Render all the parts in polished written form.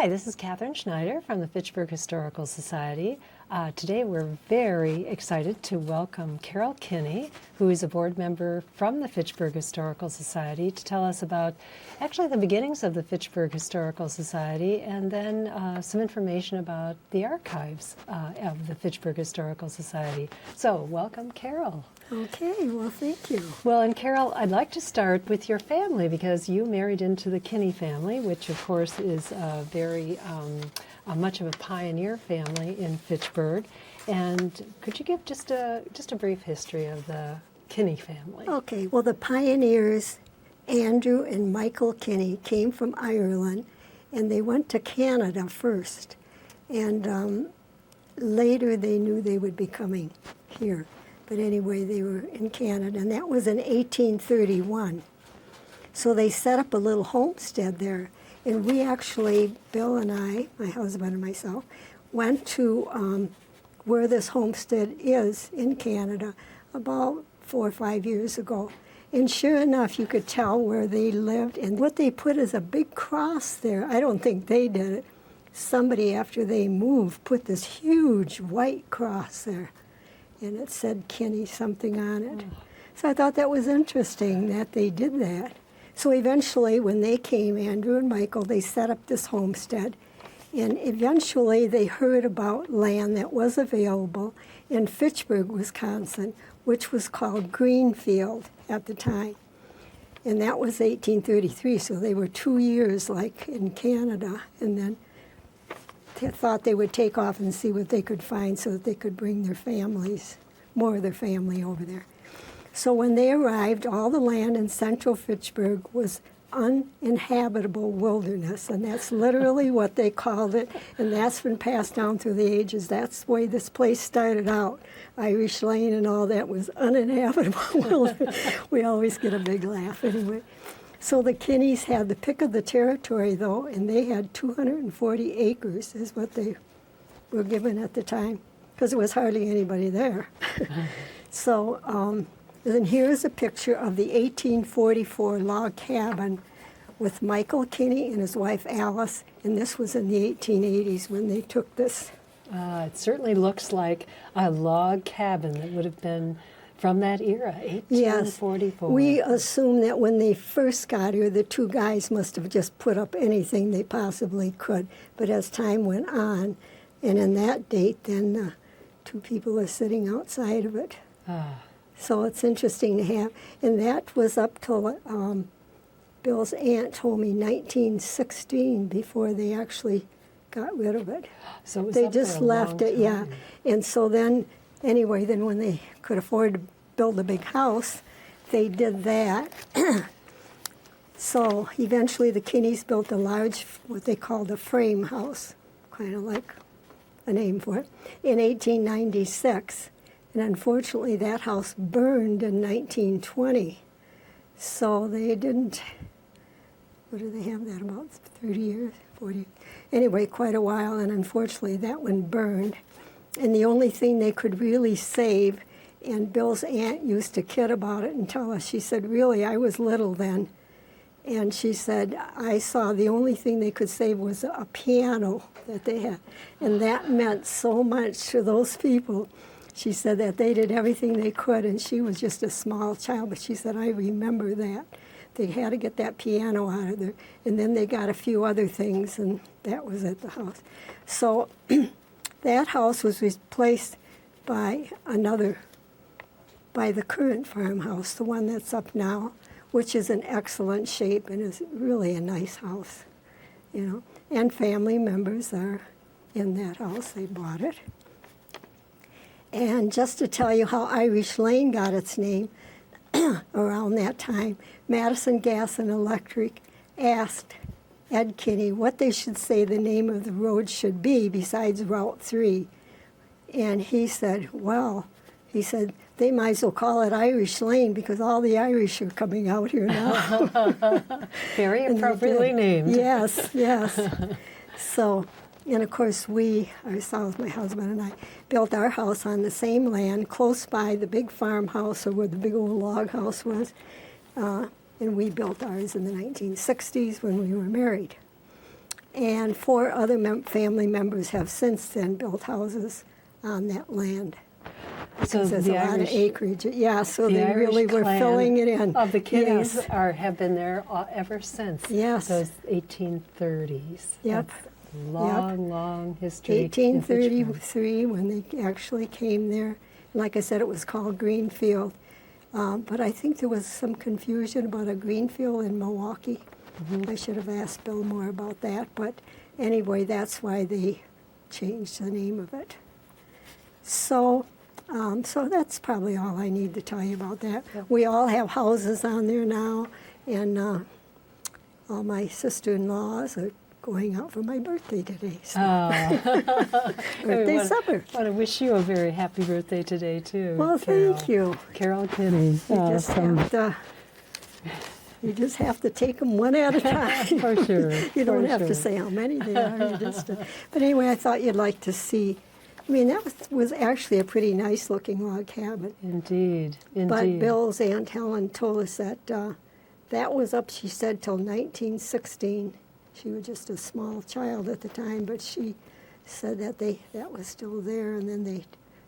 Hi, this is Catherine Schneider from the Fitchburg Historical Society. Today we're very excited to welcome Carole Kinney, who is a board member from the Fitchburg Historical Society, to tell us about actually the beginnings of the Fitchburg Historical Society and then some information about the archives of the Fitchburg Historical Society. So welcome, Carole. Okay, well, thank you. Well, and Carole, I'd like to start with your family because you married into the Kinney family, which of course is very much of a pioneer family in Fitchburg. And could you give just a brief history of the Kinney family? Okay, well, the pioneers, Andrew and Michael Kinney, came from Ireland, and they went to Canada first. And later they knew they would be coming here. But anyway, they were in Canada, and that was in 1831. So they set up a little homestead there. And we actually, Bill and I, my husband and myself, went to where this homestead is in Canada about 4 or 5 years ago. And sure enough, you could tell where they lived. And what they put is a big cross there. I don't think they did it. Somebody, after they moved, put this huge white cross there. And it said Kinney something on it. So I thought that was interesting that they did that. So eventually, when they came, Andrew and Michael, they set up this homestead. And eventually, they heard about land that was available in Fitchburg, Wisconsin, which was called Greenfield at the time. And that was 1833, so they were 2 years like in Canada. And then they thought they would take off and see what they could find so that they could bring their families, more of their family over there. So when they arrived, all the land in central Fitchburg was uninhabitable wilderness, and that's literally what they called it, and that's been passed down through the ages. That's the way this place started out. Irish Lane and all that was uninhabitable wilderness. We always get a big laugh anyway. So the Kinneys had the pick of the territory, though, and they had 240 acres is what they were given at the time, because there was hardly anybody there. So then here's a picture of the 1844 log cabin with Michael Kinney and his wife Alice, and this was in the 1880s when they took this. It certainly looks like a log cabin that would have been from that era, 1844. Yes. We assume that when they first got here, the two guys must have just put up anything they possibly could. But as time went on, and in that date, then two people are sitting outside of it. So it's interesting to have. And that was up till Bill's aunt told me 1916 before they actually got rid of it. So it was they up there just a left long it, yeah. time. And so then, anyway, then when they could afford to build a big house, they did that. So eventually the Kinneys built a large, what they called a frame house, kind of like a name for it, in 1896. And unfortunately, that house burned in 1920. So they didn't, what do they have that, about 30 years, 40? Anyway, quite a while, and unfortunately that one burned. And the only thing they could really save, and Bill's aunt used to kid about it and tell us, she said, really, I was little then. And she said, I saw the only thing they could save was a piano that they had. And that meant so much to those people. She said that they did everything they could, and she was just a small child, but she said, I remember that. They had to get that piano out of there, and then they got a few other things, and that was at the house. So that house was replaced by the current farmhouse, the one that's up now, which is in excellent shape and is really a nice house, you know. And family members are in that house. They bought it. And just to tell you how Irish Lane got its name, around that time, Madison Gas and Electric asked Ed Kinney what they should say the name of the road should be besides Route 3. And he said, well, he said, they might as well call it Irish Lane because all the Irish are coming out here now. Very appropriately named. Yes, yes. So, and of course we, ourselves, my husband and I, built our house on the same land close by the big farmhouse or where the big old log house was. And we built ours in the 1960s when we were married. And 4 other family members have since then built houses on that land. So Because there's the a lot of Irish, acreage. Yeah, so the they Irish really were clan filling it in. of the Kinneys Yes. have been there ever since Yes. those 1830s. Yep. That's long, long history. in Fitchburg. 1833, when they actually came there. Like I said, it was called Greenfield. But I think there was some confusion about a Greenfield in Milwaukee. I should have asked Bill more about that. But anyway, that's why they changed the name of it. So that's probably all I need to tell you about that. Yep. We all have houses on there now, and all my sister-in-laws are going out for my birthday today. So birthday supper. I want to wish you a very happy birthday today, too. Well, Carole. thank you. Carole Kinney. You just have to take them one at a time. For sure. You don't for have to sure. say how many they are. You just, but anyway, I thought you'd like to see. I mean, that was actually a pretty nice-looking log cabin. Indeed, indeed. But Bill's Aunt Helen told us that that was up, she said, till 1916. She was just a small child at the time, but she said that that was still there, and then they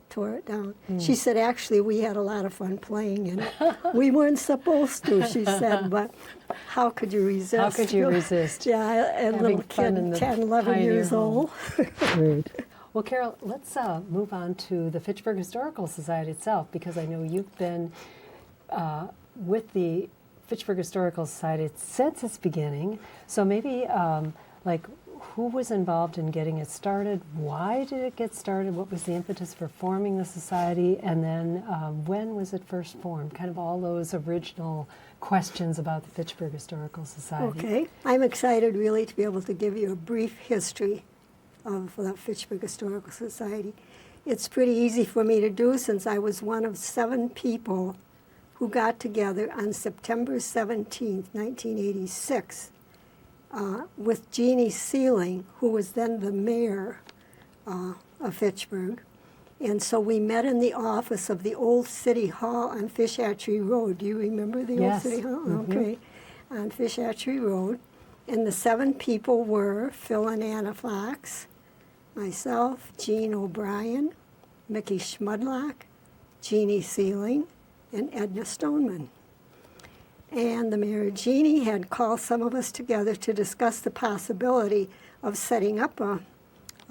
tore it down. She said, actually, we had a lot of fun playing in it. We weren't supposed to, she said, but how could you resist? How could you resist? Yeah, a having little fun in kid, the 10, 11 pioneer years home? old. Great. Well, Carole, let's move on to the Fitchburg Historical Society itself, because I know you've been with the Fitchburg Historical Society since its beginning. So maybe, who was involved in getting it started? Why did it get started? What was the impetus for forming the society? And then when was it first formed? Kind of all those original questions about the Fitchburg Historical Society. Okay. I'm excited really to be able to give you a brief history of the Fitchburg Historical Society. It's pretty easy for me to do since I was one of 7 people who got together on September 17th, 1986, with Jeannie Sealing, who was then the mayor of Fitchburg. And so we met in the office of the old City Hall on Fish Hatchery Road. Do you remember the old Yes. City Hall? Okay, on Fish Hatchery Road. And the 7 people were Phil and Anna Fox, myself, Jean O'Brien, Mickey Schmudlock, Jeannie Sealing, and Edna Stoneman. And the mayor, Jeannie, had called some of us together to discuss the possibility of setting up a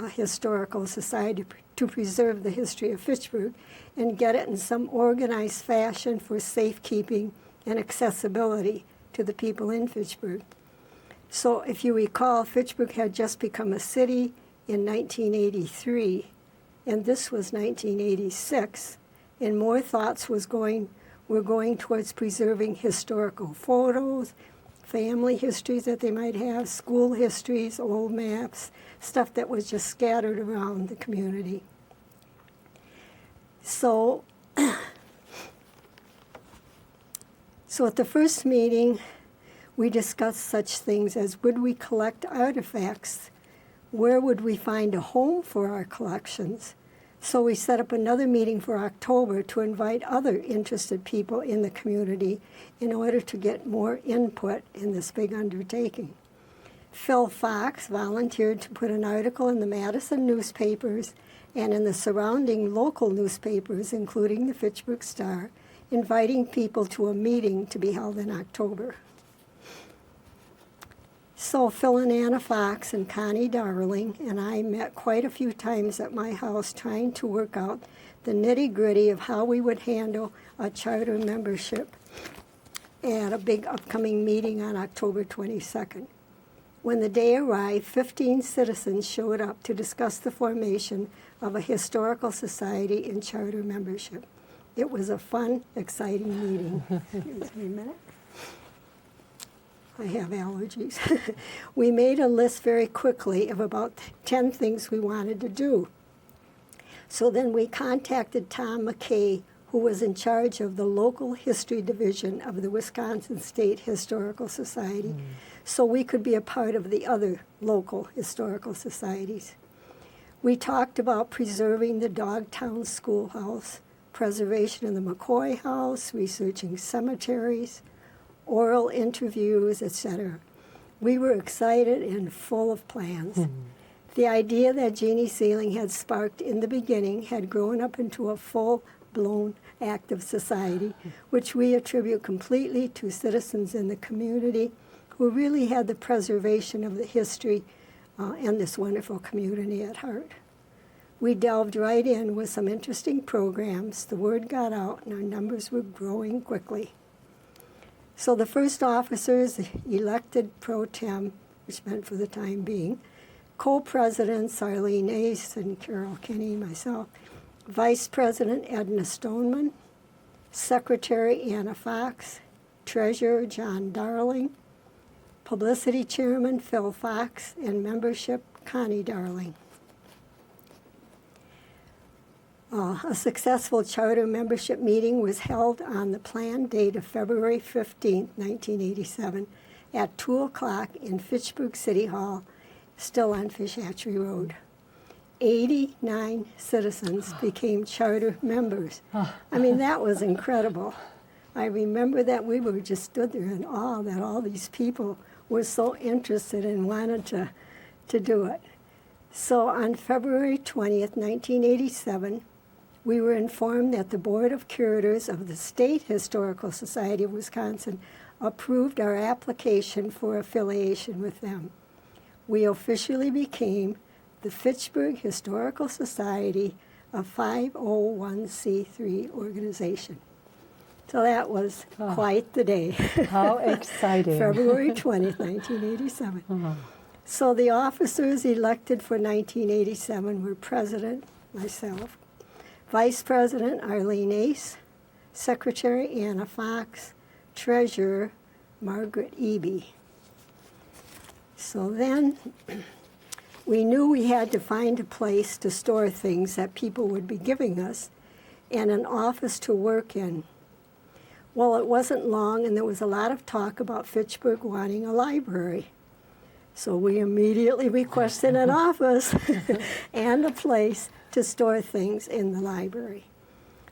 historical society to preserve the history of Fitchburg and get it in some organized fashion for safekeeping and accessibility to the people in Fitchburg. So if you recall, Fitchburg had just become a city in 1983, and this was 1986, and more thoughts were going towards preserving historical photos, family histories that they might have, school histories, old maps, stuff that was just scattered around the community. So at the first meeting, we discussed such things as, would we collect artifacts? Where would we find a home for our collections? So we set up another meeting for October to invite other interested people in the community in order to get more input in this big undertaking. Phil Fox volunteered to put an article in the Madison newspapers and in the surrounding local newspapers, including the Fitchburg Star, inviting people to a meeting to be held in October. So Phil and Anna Fox and Connie Darling and I met quite a few times at my house trying to work out the nitty-gritty of how we would handle a charter membership at a big upcoming meeting on October 22nd. When the day arrived, 15 citizens showed up to discuss the formation of a historical society and charter membership. It was a fun, exciting meeting. Excuse me a minute. I have allergies. We made a list very quickly of about 10 things we wanted to do. So then we contacted Tom McKay, who was in charge of the local history division of the Wisconsin State Historical Society, so we could be a part of the other local historical societies. We talked about preserving the Dogtown Schoolhouse, preservation of the McCoy House, researching cemeteries, oral interviews, etc. We were excited and full of plans. The idea that Jeannie Sealing had sparked in the beginning had grown up into a full-blown active society, which we attribute completely to citizens in the community who really had the preservation of the history and this wonderful community at heart. We delved right in with some interesting programs. The word got out, and our numbers were growing quickly. So the first officers elected pro tem, which meant for the time being, co-presidents Arlene Ace and Carole Kinney, myself, Vice President Edna Stoneman, Secretary Anna Fox, Treasurer John Darling, Publicity Chairman Phil Fox, and membership Connie Darling. A successful charter membership meeting was held on the planned date of February 15, 1987, at 2 o'clock in Fitchburg City Hall, still on Fish Hatchery Road. 89 citizens became charter members. I mean, that was incredible. I remember that we were just stood there in awe that all these people were so interested and wanted to do it. So on February 20th, 1987, we were informed that the Board of Curators of the State Historical Society of Wisconsin approved our application for affiliation with them. We officially became the Fitchburg Historical Society, a 501c3 organization. So that was quite the day. How exciting. February 20th, 1987. So the officers elected for 1987 were President, myself, Vice President Arlene Ace, Secretary Anna Fox, Treasurer Margaret Eby. So then we knew we had to find a place to store things that people would be giving us and an office to work in. Well, it wasn't long, and there was a lot of talk about Fitchburg wanting a library. So we immediately requested an office and a place to store things in the library.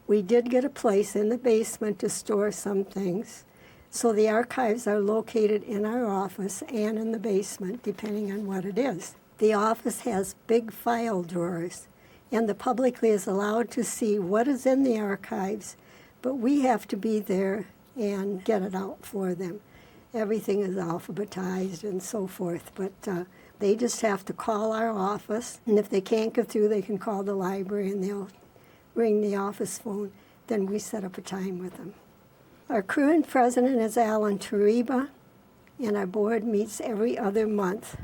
We did get a place in the basement to store some things, so the archives are located in our office and in the basement, depending on what it is. The office has big file drawers, and the public is allowed to see what is in the archives, but we have to be there and get it out for them. Everything is alphabetized and so forth, but they just have to call our office, and if they can't get through, they can call the library, and they'll ring the office phone. Then we set up a time with them. Our current president is Alan Tariba, and our board meets every other month.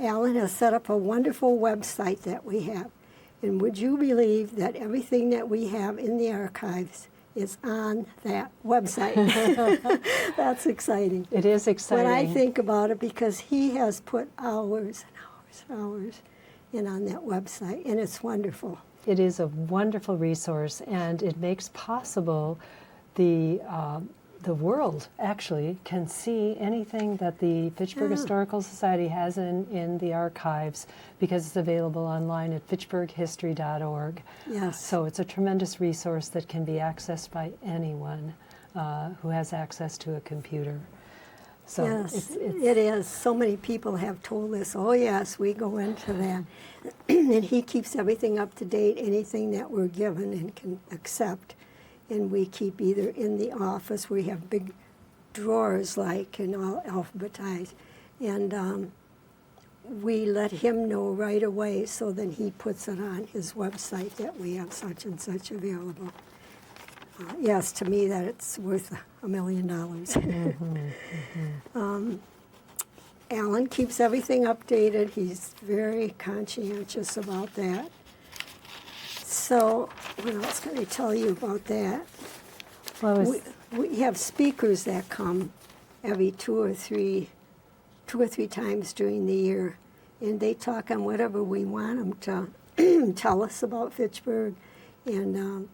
Alan has set up a wonderful website that we have, and would you believe that everything that we have in the archives is on that website? That's exciting. It is exciting. When I think about it, because he has put hours and hours and hours in on that website, and it's wonderful. It is a wonderful resource, and it makes possible the world actually can see anything that the Fitchburg Historical Society has in the archives, because it's available online at fitchburghistory.org. Yes. So it's a tremendous resource that can be accessed by anyone who has access to a computer. So yes, it is. So many people have told us, oh yes, we go into that. And he keeps everything up to date, anything that we're given and can accept. And we keep either in the office, we have big drawers like and all alphabetized. And we let him know right away, so then he puts it on his website that we have such and such available. Yes, to me that it's worth $1 million. Alan keeps everything updated. He's very conscientious about that. So what else can I tell you about that? Well, we have speakers that come every two or three times during the year, and they talk on whatever we want them to tell us about Fitchburg. And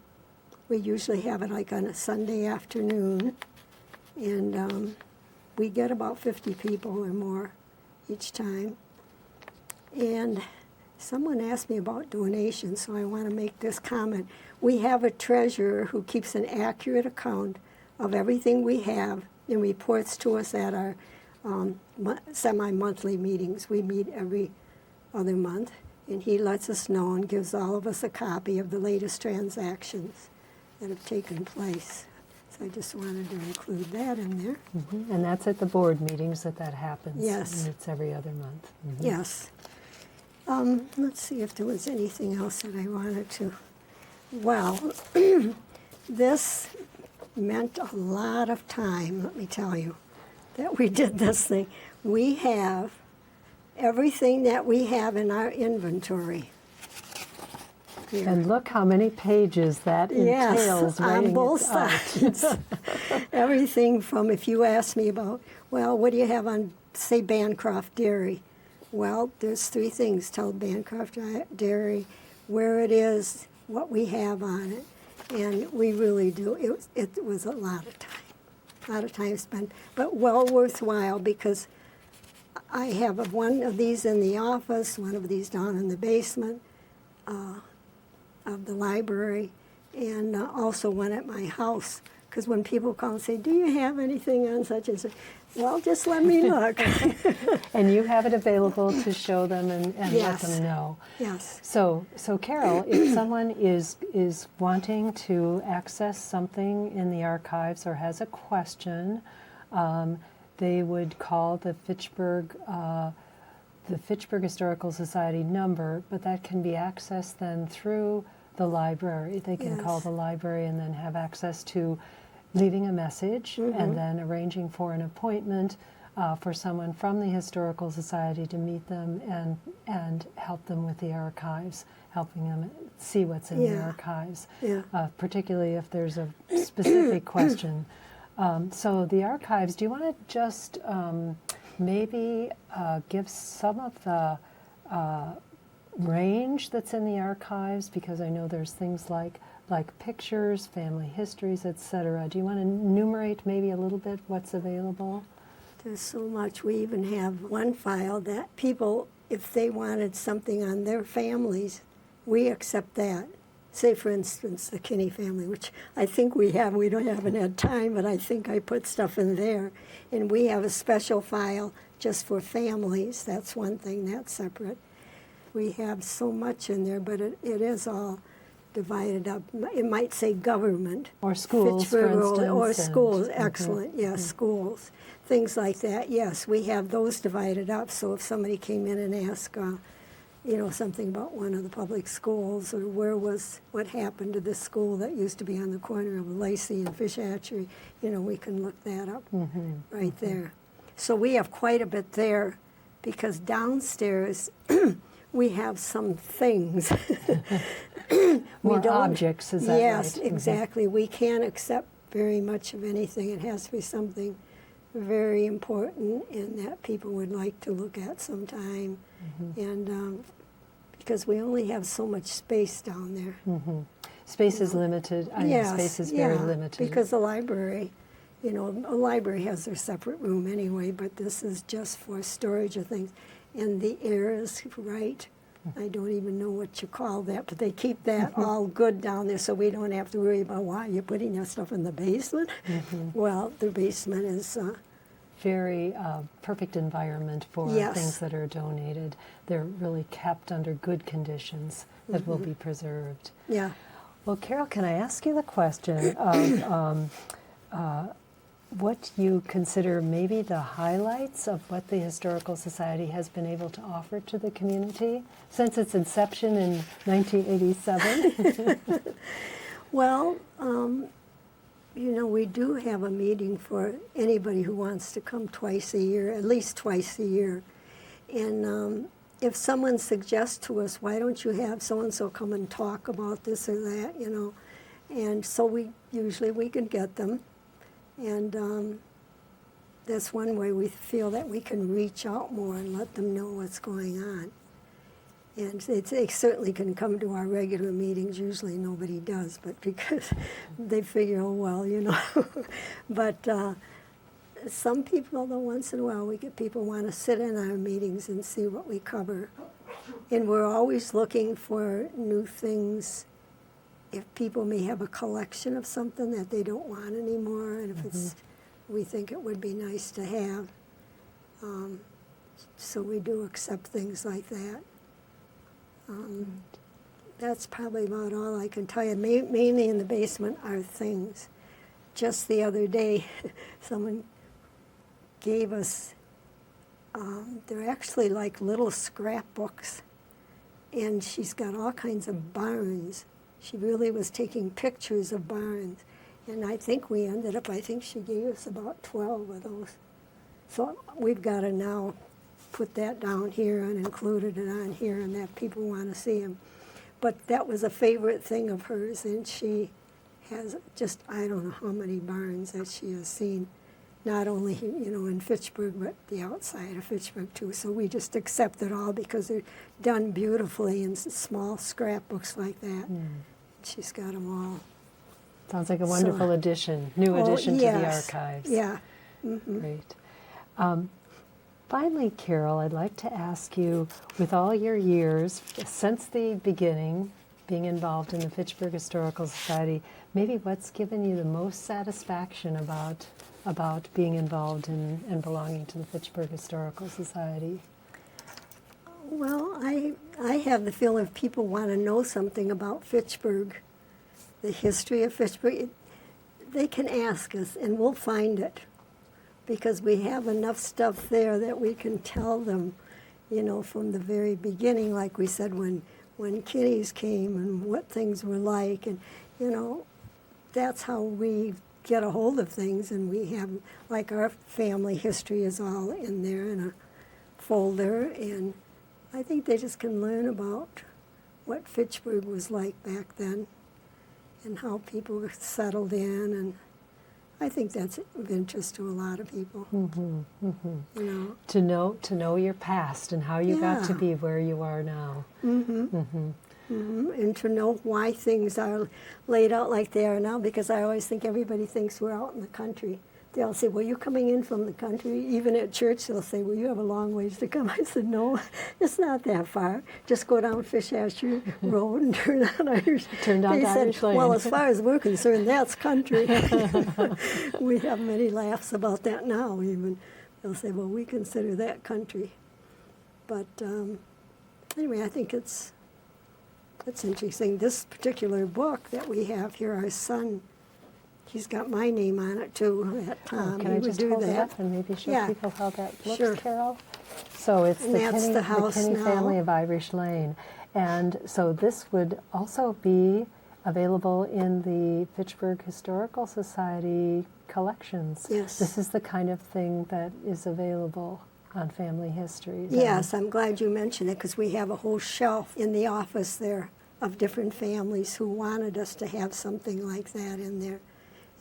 we usually have it like on a Sunday afternoon, and we get about 50 people or more each time. And someone asked me about donations, so I want to make this comment. We have a treasurer who keeps an accurate account of everything we have and reports to us at our semi-monthly meetings. We meet every other month, and he lets us know and gives all of us a copy of the latest transactions that have taken place. So I just wanted to include that in there. And that's at the board meetings that happens. Yes. And it's every other month. Yes. Let's see if there was anything else that I wanted to. Well, this meant a lot of time, let me tell you, that we did this thing. We have everything that we have in our inventory here. And look how many pages that entails. Yes, on both it out. sides. Everything from, if you ask me about, well, what do you have on, say, Bancroft Dairy? Well, there's 3 things. Tell Bancroft Dairy where it is, what we have on it. And we really do. It was a lot of time spent, but well worthwhile, because I have one of these in the office, one of these down in the basement of the library, and also one at my house. Because when people call and say, do you have anything on such and such? Well, just let me look. And you have it available to show them and Yes. let them know. Yes. So Carole, if someone is wanting to access something in the archives or has a question, they would call the Fitchburg Historical Society number, but that can be accessed then through the library. They can call the library and then have access to leaving a message and then arranging for an appointment for someone from the Historical Society to meet them and help them with the archives, helping them see what's in the archives, particularly if there's a specific question. So the archives, do you want to just maybe give some of the range that's in the archives? Because I know there's things like pictures, family histories, etc. Do you want to enumerate maybe a little bit what's available? There's so much. We even have one file that people, if they wanted something on their families, we accept that. Say, for instance, the Kinney family, which I think we have. We haven't had time, but I think I put stuff in there. And we have a special file just for families. That's one thing. That's separate. We have so much in there, but it is all divided up. It might say government. Or schools, Fitchburg for instance. Or schools, excellent, yes, schools. Things like that, yes, we have those divided up. So if somebody came in and asked, something about one of the public schools, or what happened to this school that used to be on the corner of Lacey and Fish Hatchery, we can look that up right there. So we have quite a bit there, because downstairs we have some things. More objects, is that right? Yes, exactly. We can't accept very much of anything. It has to be something very important and that people would like to look at sometime. And because we only have so much space down there. Space is limited. Space is very limited. Because the library, a library has their separate room anyway, but this is just for storage of things. And the air is right. I don't even know what you call that, but they keep that all good down there, so we don't have to worry about why you're putting that stuff in the basement. Well, the basement is very perfect environment for things that are donated. They're really kept under good conditions that will be preserved. Yeah. Well, Carole, can I ask you the question of what you consider maybe the highlights of what the Historical Society has been able to offer to the community since its inception in 1987? Well, we do have a meeting for anybody who wants to come twice a year, at least twice a year. And if someone suggests to us, why don't you have so-and-so come and talk about this or that, And so we can get them. And that's one way we feel that we can reach out more and let them know what's going on. And they certainly can come to our regular meetings. Usually nobody does, but because they figure, But some people, though, once in a while, we get people want to sit in our meetings and see what we cover. And we're always looking for new things. If people may have a collection of something that they don't want anymore, and if we think it would be nice to have. So we do accept things like that. That's probably about all I can tell you. Mainly in the basement are things. Just the other day, someone gave us, they're actually like little scrapbooks, and she's got all kinds of barns. She really was taking pictures of barns, and I think she gave us about 12 of those. So we've got to now put that down here and included it on here, and that people want to see them. But that was a favorite thing of hers, and she has just, I don't know how many barns that she has seen, not only, in Fitchburg, but the outside of Fitchburg too. So we just accept it all because they're done beautifully in small scrapbooks like that. She's got them all. Sounds like a wonderful addition, new addition to the archives. Yeah. Great. Finally, Carole, I'd like to ask you, with all your years, since the beginning, being involved in the Fitchburg Historical Society, maybe what's given you the most satisfaction about being involved in and belonging to the Fitchburg Historical Society? Well, I have the feeling if people want to know something about Fitchburg, the history of Fitchburg, they can ask us and we'll find it, because we have enough stuff there that we can tell them, from the very beginning, like we said, when Kinneys came and what things were like, and, that's how we get a hold of things, and we have, like, our family history is all in there in a folder, and I think they just can learn about what Fitchburg was like back then and how people were settled in, and I think that's of interest to a lot of people. To know your past and how you got to be where you are now. And to know why things are laid out like they are now, because I always think everybody thinks we're out in the country. They'll say, well, you're coming in from the country. Even at church, they'll say, well, you have a long ways to come. I said, no, it's not that far. Just go down Fish Asher Road and turn on Irish. Turn down Irish Lane. Well, as far as we're concerned, that's country. We have many laughs about that now, even. They'll say, well, we consider that country. But anyway, I think it's interesting. This particular book that we have here, our son, he's got my name on it too. Can I just hold it up and maybe show people how that looks, Carole? So it's the Kinney family of Irish Lane. And so this would also be available in the Fitchburg Historical Society collections. Yes. This is the kind of thing that is available on family histories. Yes, I'm glad you mentioned it, because we have a whole shelf in the office there of different families who wanted us to have something like that in there.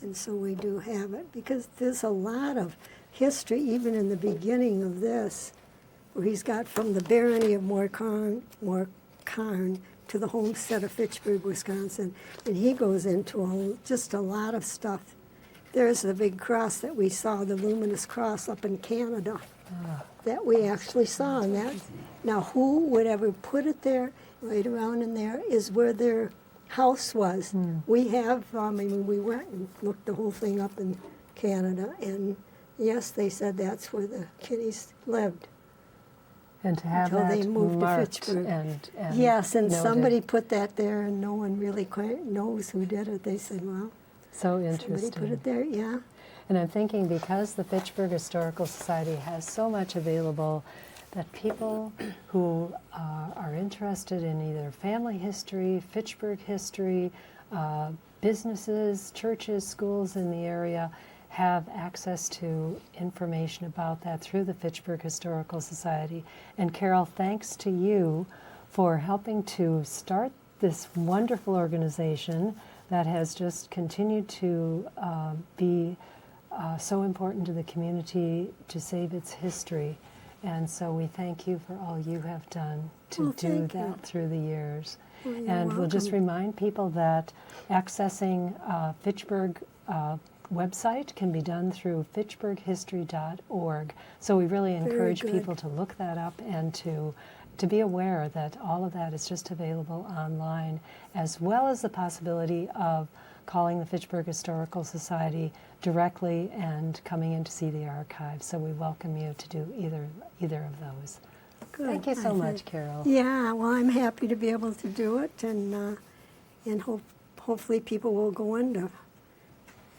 And so we do have it, because there's a lot of history, even in the beginning of this, where he's got from the barony of Moorcarn to the homestead of Fitchburg, Wisconsin. And he goes into just a lot of stuff. There's the big cross that we saw, the luminous cross up in Canada, that we actually saw. And that, now, who would ever put it there, right around in there, is where their house was. We have, we went and looked the whole thing up in Canada, and yes, they said that's where the Kinneys lived. And to have until that they moved marked to Fitchburg. And yes, and noted. Somebody put that there, and no one really quite knows who did it. They said, well, so interesting. Somebody put it there, yeah. And I'm thinking, because the Fitchburg Historical Society has so much available, that people who are interested in either family history, Fitchburg history, businesses, churches, schools in the area have access to information about that through the Fitchburg Historical Society. And Carole, thanks to you for helping to start this wonderful organization that has just continued to be so important to the community to save its history. And so we thank you for all you have done to do that through the years. And we'll just remind people that accessing Fitchburg website can be done through fitchburghistory.org. So we really encourage people to look that up and to be aware that all of that is just available online, as well as the possibility of calling the Fitchburg Historical Society directly and coming in to see the archive. So we welcome you to do either of those. Good. Thank you so much, Carole. Yeah, well, I'm happy to be able to do it, and hopefully people will go into,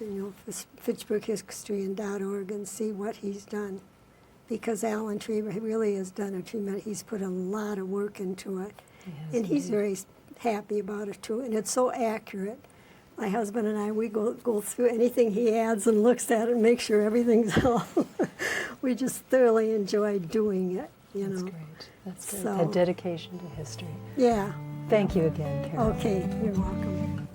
FitchburgHistory.org and see what he's done, because Alan Tree really has done a tremendous. He's put a lot of work into it, and he's very happy about it too. And it's so accurate. My husband and I, we go through anything he adds and looks at it and make sure everything's all. We just thoroughly enjoy doing it. That's great. That's great. So, a dedication to history. Yeah. Thank you again, Carole. Okay, you're welcome.